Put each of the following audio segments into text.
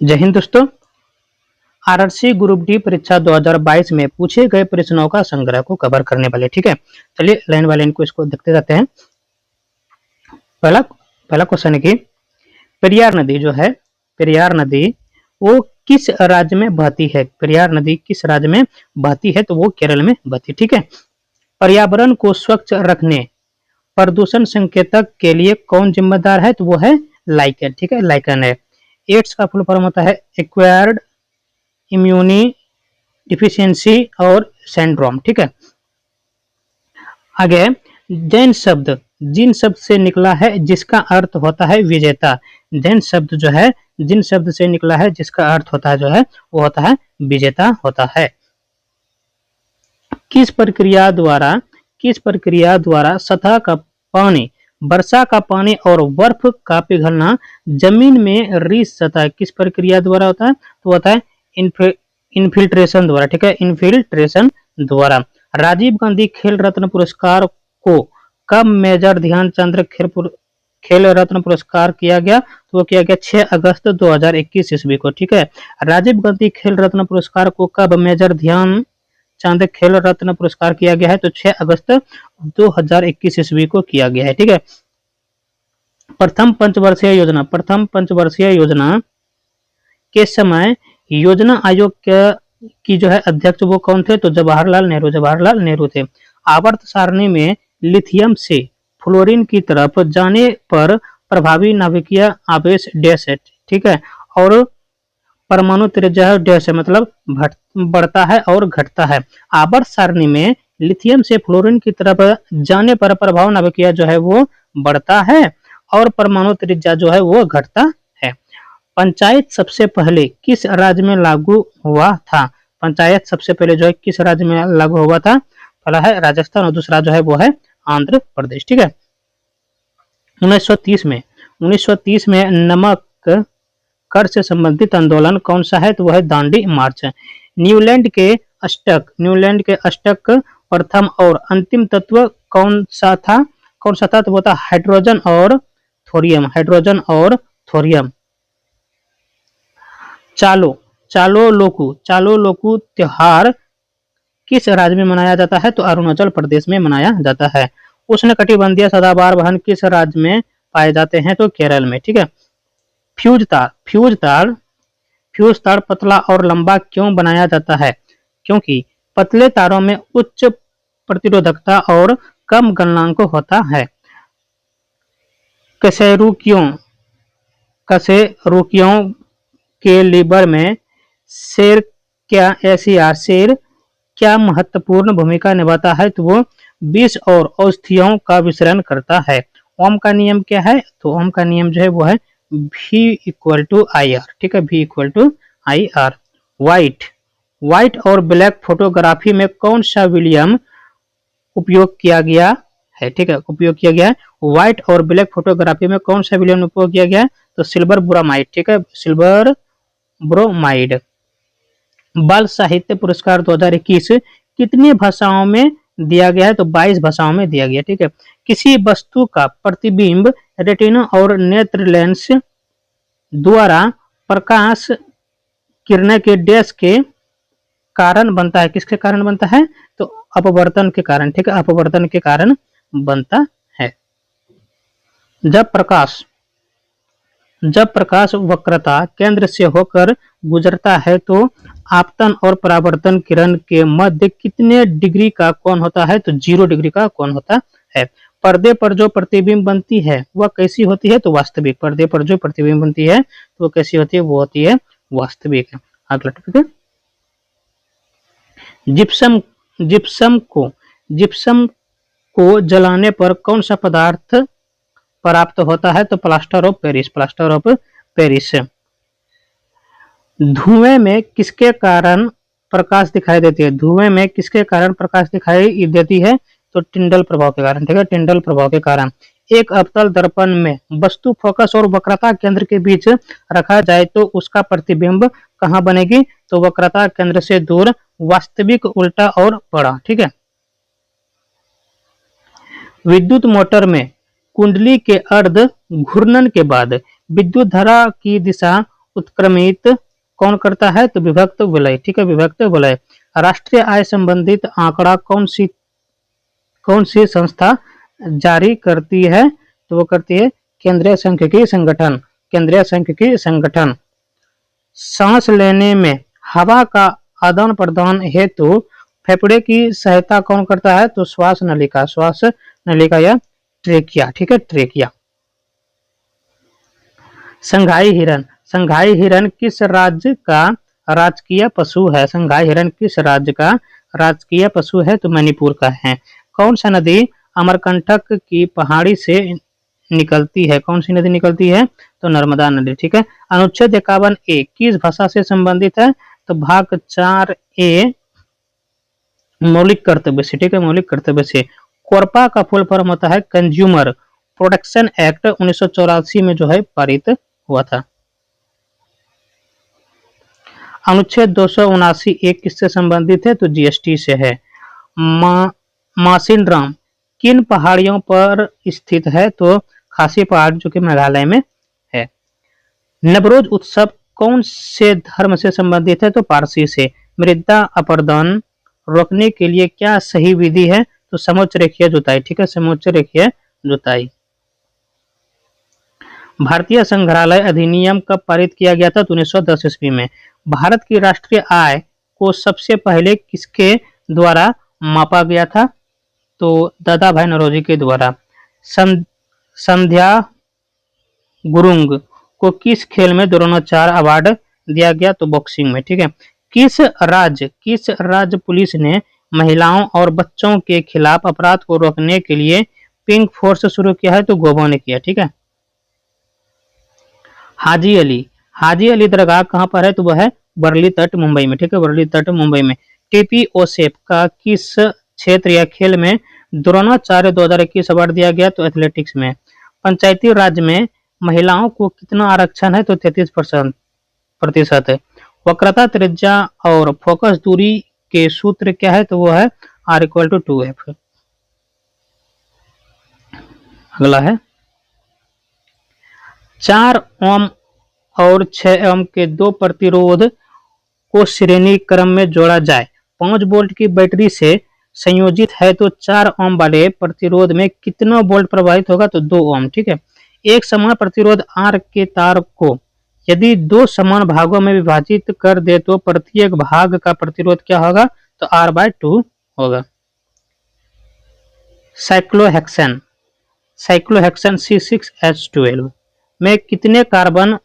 जय हिंद दोस्तों। RRC group D परीक्षा 2022 में पूछे गए प्रश्नों का संग्रह को कवर करने वाले। ठीक है, चलिए लाइन बाय लाइन को इसको देखते जाते हैं। पहला पहला क्वेश्चन है कि पेरियार नदी जो है, पेरियार नदी वो किस राज्य में बहती है? पेरियार नदी किस राज्य में बहती है? तो वो केरल में बहती है। ठीक है। पर्यावरण को स्वच्छ रखने, प्रदूषण संकेतक के लिए कौन जिम्मेदार है? तो वो है लाइकन। ठीक है, लाइकन है। एड्स का फुल फॉर्म होता है एक्वायर्ड इम्यूनी डिफिशियंसी और सिंड्रोम। ठीक है। आगे, जैन शब्द जिन शब्द से निकला है जिसका अर्थ होता है विजेता। जैन शब्द जो है जिन शब्द से निकला है जिसका अर्थ होता है जो है वो होता है विजेता होता है। किस प्रक्रिया द्वारा सतह का पानी, वर्षा का पानी और बर्फ का पिघलना जमीन में रिस सतह किस प्रक्रिया द्वारा होता है? तो होता है इन्फिल्ट्रेशन द्वारा। ठीक है, इन्फिल्ट्रेशन द्वारा। राजीव गांधी खेल रत्न पुरस्कार को कब मेजर ध्यानचंद खेल रत्न पुरस्कार किया गया? तो वो किया गया 6 अगस्त 2021 ईस्वी को। ठीक है, राजीव गांधी खेल रत्न पुरस्कार को कब मेजर ध्यानचंद खेल रत्न पुरस्कार किया गया है? तो 6 अगस्त 2021 ईस्वी को किया गया है। ठीक है। प्रथम पंचवर्षीय योजना के समय योजना आयोग की जो है अध्यक्ष वो कौन थे? तो जवाहरलाल नेहरू थे। आवर्त सारणी में लिथियम से फ्लोरीन की तरफ जाने पर प्रभावी नाभिकीय आवेश डैश है। ठीक है, और परमाणु त्रिज्या डैश है, मतलब बढ़ता है और घटता है। आवर्त सारणी में लिथियम से फ्लोरीन की तरफ जाने पर प्रभाव नाभिकीय जो है वो बढ़ता है और परमाणु त्रिज्या जो है वो घटता है। पंचायत सबसे पहले किस राज्य में लागू हुआ था? पंचायत सबसे पहले जो है किस राज्य में लागू हुआ था? पहला है राजस्थान और दूसरा जो है वो है आंध्र प्रदेश। ठीक है। 1930 में नमक कर से संबंधित आंदोलन कौन सा है? तो वह है दांडी मार्च। न्यूलैंड के अष्टक प्रथम और अंतिम तत्व कौन सा था? तो वो था हाइड्रोजन और थोरियम। चालो लोकू त्योहार किस राज्य में मनाया जाता है? तो अरुणाचल प्रदेश में मनाया जाता है। उष्णकटिबंधीय सदाबहार वन किस राज्य में पाए जाते हैं? तो केरल में। ठीक है। फ्यूज तार पतला और लंबा क्यों बनाया जाता है? क्योंकि पतले तारों में उच्च प्रतिरोधकता और कम गलनांक होता है। कशेरुकियों के लीवर में शेर क्या महत्वपूर्ण भूमिका निभाता है? तो वो विष और औषधियों का विसरण करता है। ओम का नियम क्या है? तो ओम का नियम जो है वो है V=IR। ठीक है, V=IR। व्हाइट और ब्लैक फोटोग्राफी में कौन सा विलियम उपयोग किया गया है? ठीक है, उपयोग किया गया है। व्हाइट और ब्लैक फोटोग्राफी में कौन सा विलियम उपयोग किया गया है? तो सिल्वर ब्रोमाइड। ठीक है, सिल्वर ब्रोमाइड। बाल साहित्य पुरस्कार 2021 कितनी भाषाओं में दिया गया है? तो 22 भाषाओं में दिया गया। ठीक है। किसी वस्तु का प्रतिबिंब रेटिना और नेत्र लेंस द्वारा प्रकाश किरण के डैश के कारण बनता है। किसके कारण बनता है? तो अपवर्तन के कारण। ठीक है, अपवर्तन के कारण बनता है। जब प्रकाश वक्रता केंद्र से होकर गुजरता है तो आपतन और परावर्तन किरण के मध्य कितने डिग्री का कोण होता है? तो 0 डिग्री का कोण होता है। पर्दे पर जो प्रतिबिंब बनती है वह कैसी होती है? तो वास्तविक। पर्दे पर जो प्रतिबिंब बनती है तो वो कैसी होती है? वो होती है वास्तविक। अगला टॉपिक है जिप्सम को जलाने पर कौन सा पदार्थ प्राप्त होता है? तो प्लास्टर ऑफ पेरिस। धुएं में किसके कारण प्रकाश दिखाई देती है? धुएं में किसके कारण प्रकाश दिखाई देती है? तो टिंडल प्रभाव के कारण। ठीक है, टिंडल प्रभाव के कारण। एक अवतल दर्पण में वस्तु फोकस और वक्रता केंद्र के बीच रखा जाए तो उसका प्रतिबिंब कहां बनेगी? तो वक्रता केंद्र से दूर, वास्तविक, उल्टा और बड़ा। ठीक है। विद्युत मोटर में कुंडली के अर्ध घूर्णन के बाद विद्युत धारा की दिशा उत्क्रमित कौन करता है? तो विभक्त विलय, ठीक है, विभक्त विलय। राष्ट्रीय आय संबंधित आंकड़ा कौन सी संस्था जारी करती है? तो वो करती है केंद्रीय सांख्यिकी संगठन, केंद्रीय सांख्यिकी संगठन। सांस लेने में हवा का आदान प्रदान हेतु फेफड़े की सहायता कौन करता है? तो श्वास नलिका या ट्रेकिया, ठीक है, ट्रेकिया। संघाई हिरन किस राज्य का राजकीय पशु है? संघाई हिरन किस राज्य का राजकीय पशु है? तो मणिपुर का है। कौन सा नदी अमरकंटक की पहाड़ी से निकलती है? कौन सी नदी निकलती है? तो नर्मदा नदी, ठीक है। अनुच्छेद 51A किस भाषा से संबंधित है? तो भाग 4A मौलिक कर्तव्य से, ठीक है, मौलिक कर्तव्य से। कोरपा का फुल फॉर्म होता है कंज्यूमर प्रोटेक्शन एक्ट, 1984 में जो है पारित हुआ था। अनुच्छेद 279A किससे संबंधित है? तो जीएसटी से है। मासिनराम किन पहाड़ियों पर स्थित है? तो खासी पहाड़ जो कि मेघालय में है। नवरोज उत्सव कौन से धर्म से संबंधित है? तो पारसी से। मृदा अपरदन रोकने के लिए क्या सही विधि है? तो समोच्च रेखीय जुताई, ठीक है, समोच्च रेखीय जुताई। भारतीय संग्रहालय अधिनियम कब पारित किया गया था? तो 1910 ईस्वी में। भारत की राष्ट्रीय आय को सबसे पहले किसके द्वारा मापा गया था? तो दादा भाई नौरोजी के द्वारा। संध्या गुरुंग को किस खेल में द्रोणाचार्य अवार्ड दिया गया? तो बॉक्सिंग में, ठीक है। किस राज्य पुलिस ने महिलाओं और बच्चों के खिलाफ अपराध को रोकने के लिए पिंक फोर्स शुरू किया है? तो गोवा ने किया, ठीक है। हाजी अली दरगाह कहाँ पर है? तो वह है वर्ली तट मुंबई में, ठीक है, वर्ली तट मुंबई में। टीपी ओसेफ का किस क्षेत्र या खेल में द्रोणाचार्य 2021 अवार्ड दिया गया? तो एथलेटिक्स में। पंचायती राज में महिलाओं को कितना आरक्षण है? तो 33% है। वक्रता, त्रिज्या और फोकस दूरी के सूत्र क्या है? तो वो है R=2F। अगला है 4 ओम और 6 ओम के दो प्रतिरोध को श्रेणी क्रम में जोड़ा जाए, 5 वोल्ट की बैटरी से संयोजित है तो 4 ओम वाले प्रतिरोध में कितना वोल्ट प्रवाहित होगा? तो 2 ओम, ठीक है। एक समान प्रतिरोध R के तार को यदि 2 समान भागों में विभाजित कर दे तो प्रत्येक भाग का प्रतिरोध क्या होगा? तो R/2 होगा। साइक्लोहेक्सेन C6H12 में कितने कार्बन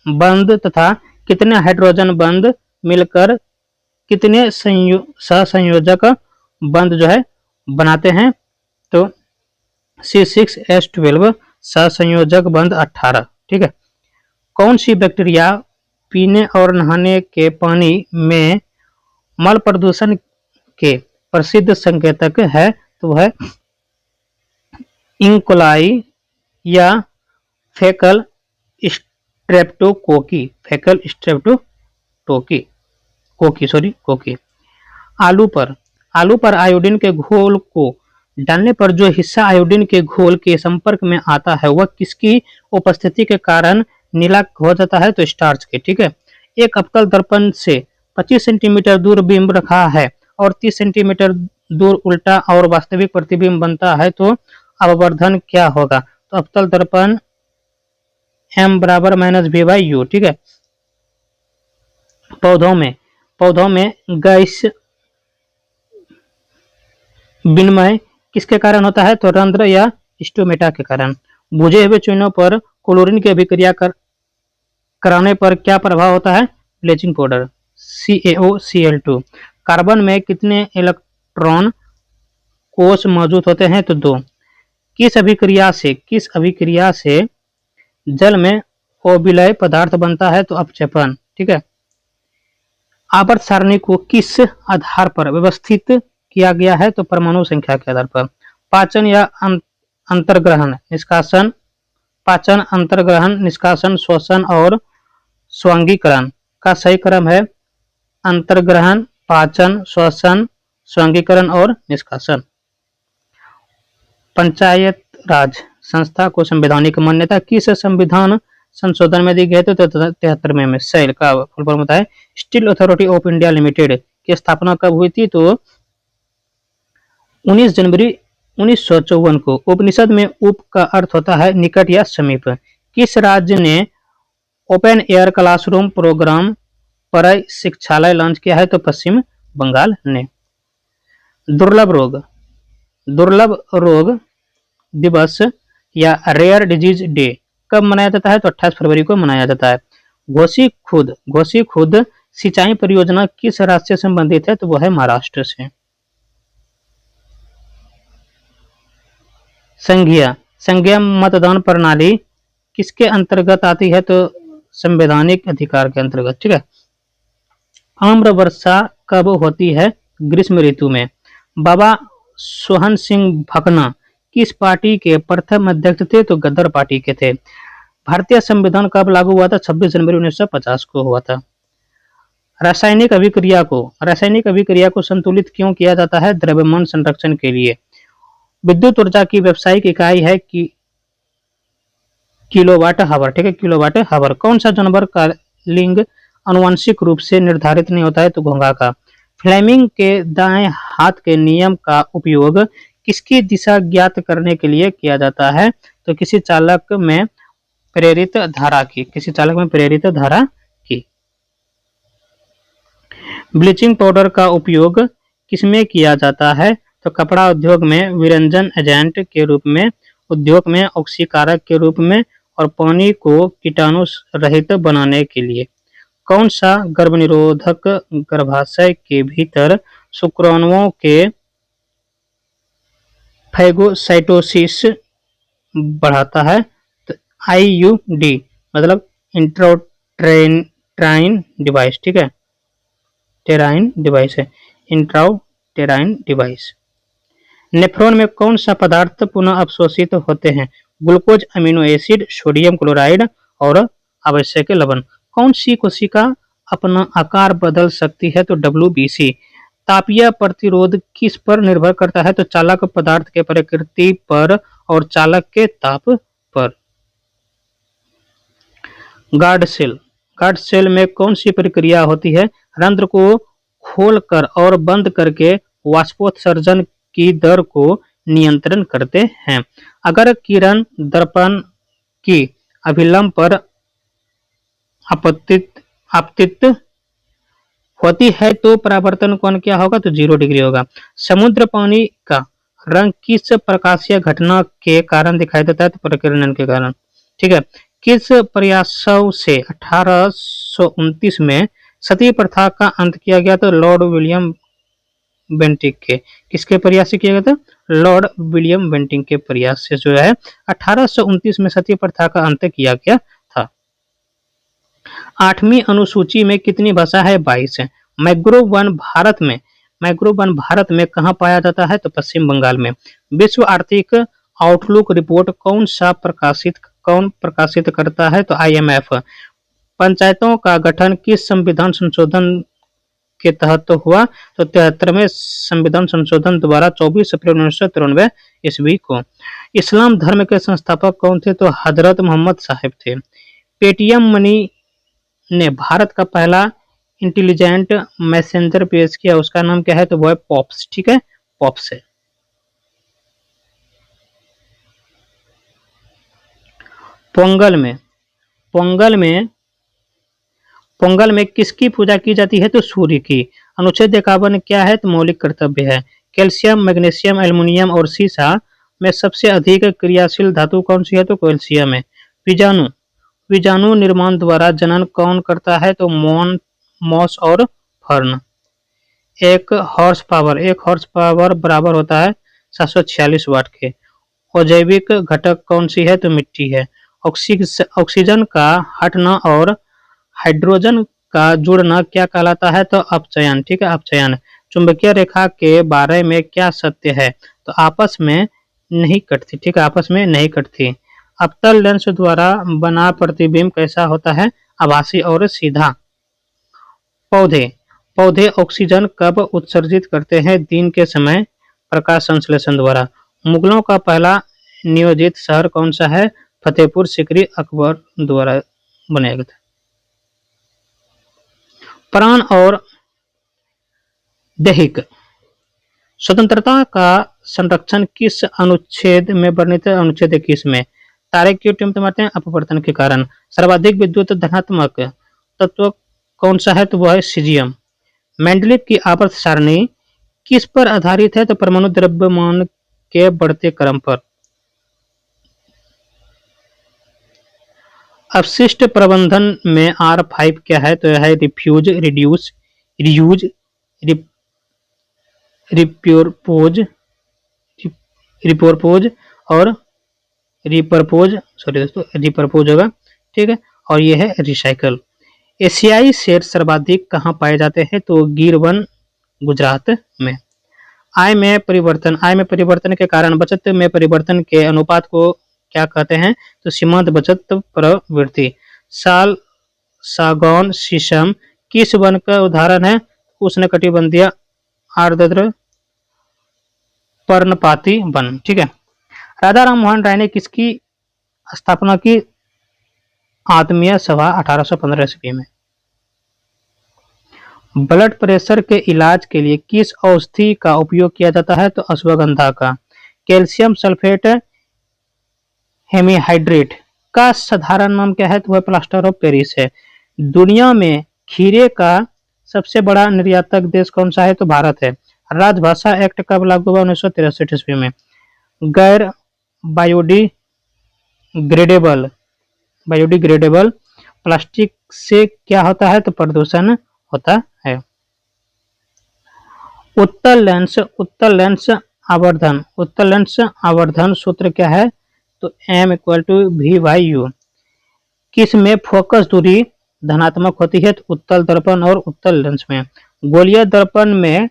बंध तथा कितने हाइड्रोजन बंध मिलकर कितने सहसंयोजक बंध जो है बनाते हैं? तो C6H12 सहसंयोजक बंध 18, ठीक है। कौन सी बैक्टीरिया पीने और नहाने के पानी में मल प्रदूषण के प्रसिद्ध संकेतक है? तो वह इंकोलाई या फेकल स्ट्रेप्टोकोकी, कोकी। आलू पर आयोडीन के घोल को डालने पर जो हिस्सा आयोडीन के घोल के संपर्क में आता है वह किसकी उपस्थिति के कारण नीला हो जाता है? तो स्टार्च के, ठीक है। एक अवतल दर्पण से 25 सेंटीमीटर दूर बिंब रखा है और 30 सेंटीमीटर दूर उल्टा और वास्तविक प्रतिबिंब बनता है तो अपवर्धन क्या होगा? तो अवतल दर्पण m = -v/u, ठीक है। पौधों में गैस विनिमय किसके कारण होता है? तो रंध्र या स्टोमेटा के कारण। बुझे हुए चूनों पर क्लोरीन की अभिक्रिया कराने पर क्या प्रभाव होता है? Bleaching powder CaOCl2। कार्बन में कितने इलेक्ट्रॉन कोष मौजूद होते हैं? तो 2। किस अभिक्रिया से जल में अविलय पदार्थ बनता है? तो अपक्षेपण, ठीक है। आवर्त सारणी को किस आधार पर व्यवस्थित किया गया है? तो परमाणु संख्या के आधार पर। पाचन या अंतर्ग्रहण निष्कासन श्वसन और स्वांगीकरण का सही क्रम है अंतर्ग्रहण, पाचन, श्वसन, स्वांगीकरण और निष्कासन। पंचायत राज संस्था को संवैधानिक मान्यता किस संविधान संशोधन में दी गई है तो 73 में। सेल का फुल फॉर्म होता है steel authority of India limited की स्थापना कब हुई थी? तो 19 जनवरी 1954 को। उपनिषद में उप का अर्थ होता है निकट या समीप। किस राज्य ने ओपन एयर क्लासरूम प्रोग्राम पर शिक्षालय लॉन्च किया है? तो पश्चिम बंगाल ने। दुर्लभ रोग, दुर्लभ रोग दिवस या रेयर डिजीज डे कब मनाया जाता है? तो 28 फरवरी को मनाया जाता है। घोसी खुद सिंचाई परियोजना किस राज्य से संबंधित है? तो वह है महाराष्ट्र से। संघीय मतदान प्रणाली किसके अंतर्गत आती है? तो संवैधानिक अधिकार के अंतर्गत। ठीक है। आम्र वर्षा कब होती है? ग्रीष्म ऋतु में। बाबा सोहन सिंह भकना किस पार्टी के प्रथम अध्यक्ष थे? तो गदर पार्टी के थे। भारतीय संविधान कब लागू हुआ था? 26 जनवरी 1950 को हुआ था। रासायनिक अभिक्रिया को संतुलित क्यों किया जाता है? द्रव्यमान संरक्षण के लिए। विद्युत ऊर्जा की व्यावसायिक इकाई है कि किलोवाट हावर। ठीक है, किलोवाट हावर। कौन सा जानवर का लिंग आनुवंशिक रूप से निर्धारित नहीं होता है? तो घोंघा का। फ्लेमिंग के दाएं हाथ के नियम का उपयोग किसकी दिशा ज्ञात करने के लिए किया जाता है? तो किसी चालक में प्रेरित धारा की। ब्लीचिंग पाउडर का उपयोग किसमें किया जाता है? तो कपड़ा उद्योग में विरंजन एजेंट के रूप में, उद्योग में ऑक्सीकारक के रूप में और पानी को कीटाणु रहित बनाने के लिए। कौन सा गर्भनिरोधक गर्भाशय के भीतर शुक्राणुओं के फैगोसाइटोसिस बढ़ाता है? तो IUD मतलब इंट्राउटेराइन डिवाइस। ठीक है, टेराइन डिवाइस है, इंट्राउटेराइन डिवाइस। नेफ्रॉन में कौन सा पदार्थ पुनः अवशोषित होते हैं? Glucose, amino acid, sodium chloride और आवश्यक लवण। कौन सी कोशिका अपना आकार बदल सकती है? तो WBC। तापीय प्रतिरोध किस पर निर्भर करता है? तो चालक पदार्थ के प्रकृति पर और चालक के ताप पर। गार्ड सेल में कौन सी प्रक्रिया होती है? रंध्र को खोलकर और बंद करके वाष्पोत्सर्जन की दर को नियंत्रण करते हैं। अगर किरण दर्पण की अभिलंब पर आपतित होती है तो परावर्तन कोण क्या होगा? तो 0 डिग्री होगा। समुद्र पानी का रंग किस प्रकाशीय घटना के कारण दिखाई देता है? तो प्रकीर्णन के कारण। ठीक है। किस प्रयासों से 1829 में सती प्रथा का अंत किया गया? तो लॉर्ड विलियम बेंटिक के। किसके प्रयास से किया गया था? लॉर्ड विलियम बेंटिक के प्रयास से जो है 1829 में सती प्रथा का अंत किया गया था। 8वीं अनुसूची में कितनी भाषा है? 22 है। मैग्रो वन भारत में कहाँ पाया जाता है? तो पश्चिम बंगाल में। विश्व आर्थिक आउटलुक रिपोर्ट कौन प्रकाशित करता है? तो IMF। पंचायतों का गठन किस संविधान संशोधन के तहत हुआ? तो 73वें संविधान संशोधन द्वारा 24 अप्रैल 1993 ईस्वी को। इस्लाम धर्म के संस्थापक कौन थे? तो हजरत मोहम्मद साहिब थे। पेटीएम मनी ने भारत का पहला इंटेलिजेंट मैसेंजर पेश किया, उसका नाम क्या है? तो वो है पॉप्स। ठीक है, पॉप्स है। पोंगल में किसकी पूजा की जाती है? तो सूर्य की। अनुच्छेद 51 क्या है? तो मौलिक कर्तव्य है। कैल्शियम, मैग्नीशियम, एल्युमिनियम और सीसा में सबसे अधिक क्रियाशील धातु कौन सी है? तो कैल्शियम है। बीजाणु निर्माण द्वारा जनन कौन करता है? तो मॉस और फर्न। एक हॉर्स पावर बराबर होता है 746 वाट के। अजैविक घटक कौन सी है? तो मिट्टी है। ऑक्सीजन का हटना और हाइड्रोजन का जुड़ना क्या कहलाता है? तो अपचयन। ठीक है, अपचयन। चुंबकीय रेखा के बारे में क्या सत्य है? तो आपस में नहीं कटती। ठीक है, आपस में नहीं कटती। अवतल लेंस द्वारा बना प्रतिबिंब कैसा होता है? आभासी और सीधा। पौधे ऑक्सीजन कब उत्सर्जित करते हैं? दिन के समय प्रकाश संश्लेषण द्वारा। मुगलों का पहला नियोजित शहर कौन सा है? फतेहपुर सीकरी अकबर द्वारा बनाया गया था। प्राण और दैहिक स्वतंत्रता का संरक्षण किस अनुच्छेद में वर्णित है? अनुच्छेद 21 में। तारे क्यों टिमटिमाते हैं? अपवर्तन के कारण। सर्वाधिक विद्युत धनात्मक तत्व कौन सा है? तो वह है सीजियम। मेंडलीव की आवर्त सारणी किस पर आधारित है? तो परमाणु द्रव्यमान के बढ़ते क्रम पर। अपशिष्ट प्रबंधन में R5 क्या है? तो यह है रिफ्यूज, रिड्यूस, रियूज, रिप्योरपोज, रिपोरपोज और रिपरपोज, सॉरी दोस्तों रिपरपोज होगा, ठीक है। और ये है रिसाइकल। एशियाई शेर सर्वाधिक कहाँ पाए जाते हैं? तो गिर वन, गुजरात में। आय में परिवर्तन के कारण बचत में परिवर्तन के अनुपात को क्या कहते हैं? तो सीमांत बचत प्रवृत्ति। साल, सागौन, शीशम किस वन का उदाहरण है? उष्णकटिबंधीय आर्द्र पर्णपाती वन, ठीक है। राजा राम मोहन राय ने किसकी स्थापना की? आत्मीय सभा 1815 ईस्वी में। ब्लड प्रेशर के इलाज के लिए किस औषधि का उपयोग किया जाता है? तो अश्वगंधा का। कैल्शियम सल्फेट हेमीहाइड्रेट का साधारण नाम क्या है? तो वह प्लास्टर ऑफ पेरिस है। दुनिया में खीरे का सबसे बड़ा निर्यातक देश कौन सा है? तो भारत है। राजभाषा एक्ट कब लागू हुआ? 1963 ईस्वी में। गैर बायोडिग्रेडेबल प्लास्टिक से क्या होता है? तो प्रदूषण होता है। उत्तल लेंस आवर्धन सूत्र क्या है? तो M=V/U। किस में फोकस दूरी धनात्मक होती है? तो उत्तल दर्पण और उत्तल लेंस में। गोलीय दर्पण में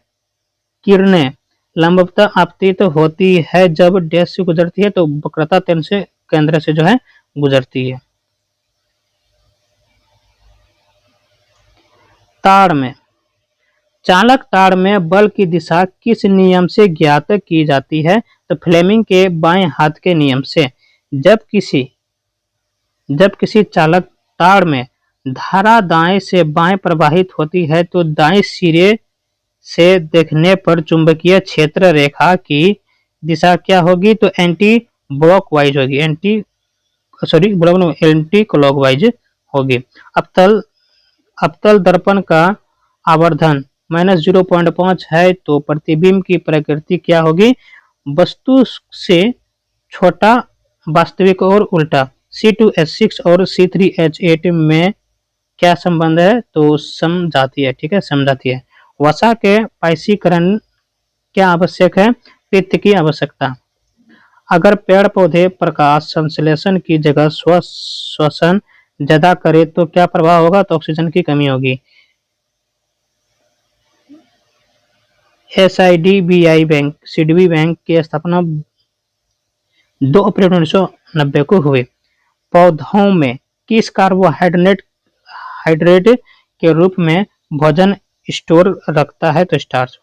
किरणें लंबवतः आपतित होती है जब डैश से गुजरती है? तो वक्रता केंद्र से जो है गुजरती है। ताड़ में चालक ताड़ में बल की दिशा किस नियम से ज्ञात की जाती है? तो फ्लेमिंग के बाएं हाथ के नियम से। जब किसी चालक ताड़ में धारा दाएं से बाएं प्रवाहित होती है तो दाएं सिरे से देखने पर चुंबकीय क्षेत्र रेखा की दिशा क्या होगी? तो एंटी क्लॉकवाइज होगी। अवतल दर्पण का आवर्धन -0.5 है तो प्रतिबिंब की प्रकृति क्या होगी? वस्तु से छोटा, वास्तविक और उल्टा। C2H6 और C3H8 में क्या संबंध है? तो समजाती है, ठीक है, समजाती है। वसा के पाइसीकरण क्या आवश्यक है? पित्त की आवश्यकता। अगर पेड़ पौधे प्रकाश संश्लेषण की जगह श्वसन ज्यादा करे तो क्या प्रभाव होगा? तो ऑक्सीजन की कमी होगी। SIDBI बैंक, सिडबी बैंक की स्थापना 2 अप्रैल 1990 को हुई। पौधों में किस कार्बोहाइड्रेट के रूप में भोजन स्टोर रखता है? तो स्टार्च।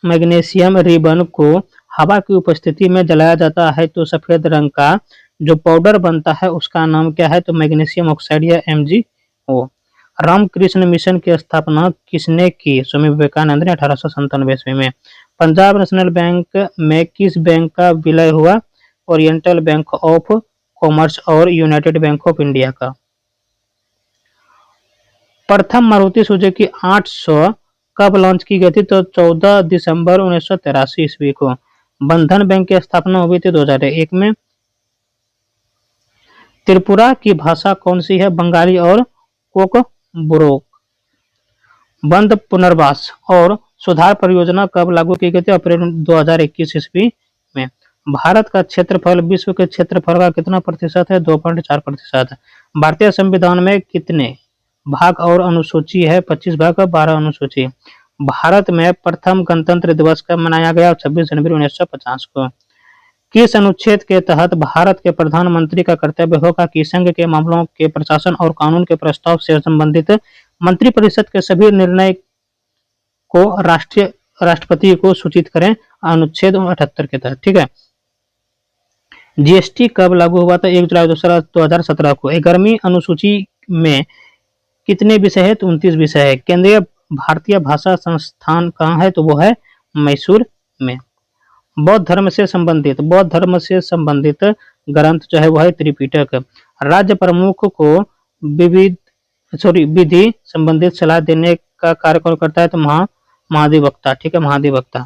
मैग्नीशियम रिबन को हवा की उपस्थिति में जलाया जाता है तो सफेद रंग का जो पाउडर बनता है उसका नाम क्या है? तो मैग्नीशियम ऑक्साइड या MgO। रामकृष्ण मिशन की स्थापना किसने की? स्वामी विवेकानंद ने 1897 ईस्वी में। पंजाब नेशनल बैंक में किस बैंक का विलय हुआ? ओरिएंटल बैंक ऑफ कॉमर्स और यूनाइटेड बैंक ऑफ इंडिया का। प्रथम मारुति सुजुकी 800 कब लॉन्च की गई थी? तो 14 दिसंबर 1983 ईस्वी को। बंधन बैंक की स्थापना हुई थी 2001 में। त्रिपुरा की भाषा कौन सी है? बंगाली और कोकबोरोक। बंद पुनर्वास और सुधार परियोजना कब लागू की गई थी? अप्रैल 2021 ईस्वी में। भारत का क्षेत्रफल विश्व के क्षेत्रफल का कितना प्रतिशत है? 2.4%। भारतीय संविधान में कितने भाग और अनुसूची है? 25 भाग और 12 अनुसूची। भारत में प्रथम गणतंत्र दिवस कब मनाया गया? 26 जनवरी 1950 को। किस अनुच्छेद के तहत भारत के प्रधानमंत्री का कर्तव्य होगा कि संघ के मामलों के प्रशासन और कानून के प्रस्ताव से संबंधित मंत्रिपरिषद के सभी निर्णय को राष्ट्रीय राष्ट्रपति को सूचित करें अनुच्छेद 78 के तहत। ठीक है। जीएसटी कब लागू हुआ था? 1 जुलाई 2017 को। 11वीं अनुसूची में कितने विषय है? तो 29 विषय है। केंद्रीय भारतीय भाषा संस्थान कहाँ है? तो वो है मैसूर में। बौद्ध धर्म से संबंधित ग्रंथ जो है वो है त्रिपिटक। राज्य प्रमुख को विधि संबंधित सलाह देने का कार्य कौन करता है? तो महाधिवक्ता। ठीक है, महाधिवक्ता।